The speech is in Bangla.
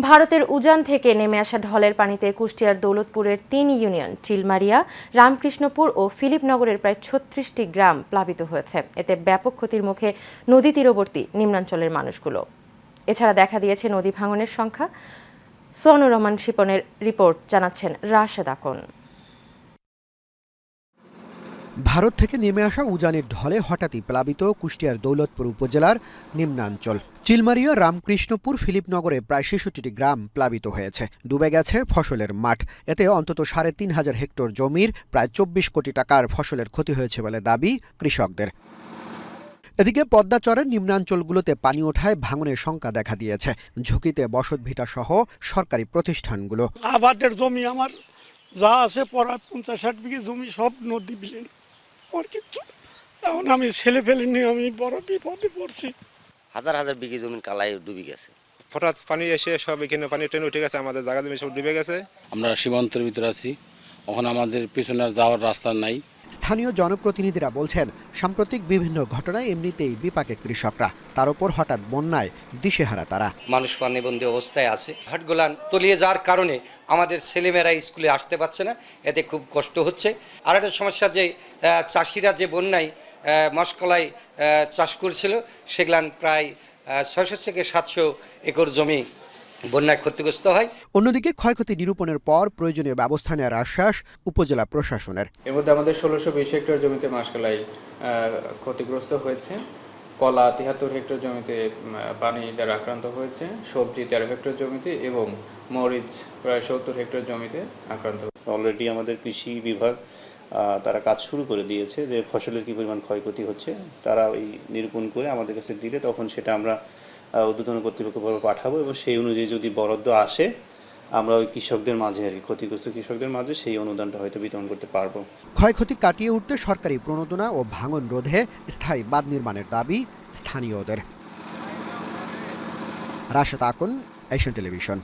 ভারতের উজান থেকে নেমে আসা ঢলের পানিতে কুষ্টিয়ার দৌলতপুরের ৩ ইউনিয়ন চিলমারিয়া, রামকৃষ্ণপুর ও ফিলিপনগরের প্রায় ৩৬টি গ্রাম প্লাবিত হয়েছে। এতে ব্যাপক ক্ষতির মুখে নদী তীরবর্তী নিম্নাঞ্চলের মানুষগুলো। এছাড়া দেখা দিয়েছে নদী ভাঙনের সংখ্যা। সোয়ানুর রহমান শিপনের রিপোর্ট, জানাচ্ছেন রাশেদ আকন। ভারত থেকে নেমে আসা উজানের ঢলে হঠাৎই প্লাবিত কুষ্টিয়ার দৌলতপুর উপজেলার নিম্নাঞ্চল। চিলমারিয়া, রামকৃষ্ণপুর, ফিলিপনগরে প্রায় ৬৬টি গ্রাম প্লাবিত হয়েছে। ডুবে গেছে ফসলের মাঠ। এতে অন্তত ৩,৫০০ হেক্টর জমির প্রায় ২৪ কোটি টাকার ফসলের ক্ষতি হয়েছে বলে দাবি কৃষকদের। এদিকে পদ্মাচরের নিম্নাঞ্চলগুলোতে পানি ওঠায় ভাঙনের শঙ্কা দেখা দিয়েছে। ঝুঁকিতে বসতভিটা সহ সরকারি প্রতিষ্ঠানগুলো। আবাদের জমি আমার যা আছে প্রায় ৫০-৬০ বিঘে জমি সব নদী বিলীন। আমার কিচ্ছু এখন আমি ছেলে ফেলে নিয়ে আমি বড় বিপদে পড়ছি। হাজার হাজার বিঘে জমি কালাই ডুবে গেছে। হঠাৎ পানি এসে সব এখানে পানি টেনে উঠে গেছে, আমাদের জায়গা জমি সব ডুবে গেছে। আমরা সীমান্তের ভিতরে আছি, ওখানে আমাদের পিছনে যাওয়ার রাস্তা নাই। স্থানীয় জনপ্রতিনিধিরা বলছেন, সাম্প্রতিক বিভিন্ন ঘটনায় এমনিতেই বিপাকে কৃষকরা, তার উপর হঠাৎ বন্যায় দিশেহারা তারা। মানুষ পানিবন্দী অবস্থায় আছে। ঘাটগুলান তলিয়ে যাওয়ার কারণে আমাদের ছেলেমেয়েরা স্কুলে আসতে পারছে না, এতে খুব কষ্ট হচ্ছে। আর একটা সমস্যা যে চাষিরা যে বন্যায় মশকলাই চাষ করছিল, সেগুলান প্রায় ৬০০ থেকে ৭০০ একর জমি বন্যায় ক্ষতিগ্রস্ত হয়। অন্যদিকে ক্ষয়ক্ষতি নিরূপণের পর প্রয়োজনীয় ব্যবস্থা নেওয়ার আশ্বাস উপজেলা প্রশাসনের। এর মধ্যে আমাদের ১৬২০ হেক্টর জমিতে মাসকলাই ক্ষতিগ্রস্ত হয়েছে, কলা ৭৩ হেক্টর জমিতে পানি দ্বারা আক্রান্ত হয়েছে, সবজি ১৩ হেক্টর জমিতে এবং মরিচ প্রায় ৭০ হেক্টর জমিতে আক্রান্ত হয়েছে। অলরেডি আমাদের কৃষি বিভাগ তারা কাজ শুরু করে দিয়েছে যে ফসলের কী পরিমাণ ক্ষয়ক্ষতি হচ্ছে তারা ওই নিরূপণ করে আমাদের কাছে দিলে তখন সেটা আমরা ঊর্ধ্বতন কর্তৃপক্ষ পাঠাবো এবং সেই অনুযায়ী যদি বরাদ্দ আসে আমরা ওই কৃষকদের মাঝে আর কি ক্ষতিগ্রস্ত কৃষকদের মাঝে সেই অনুদানটা হয়তো বিতরণ করতে পারবো। ক্ষয়ক্ষতি কাটিয়ে উঠতে সরকারি প্রণোদনা ও ভাঙন রোধে স্থায়ী বাঁধ নির্মাণের দাবি স্থানীয়দের। Rashed Akon, Asian television.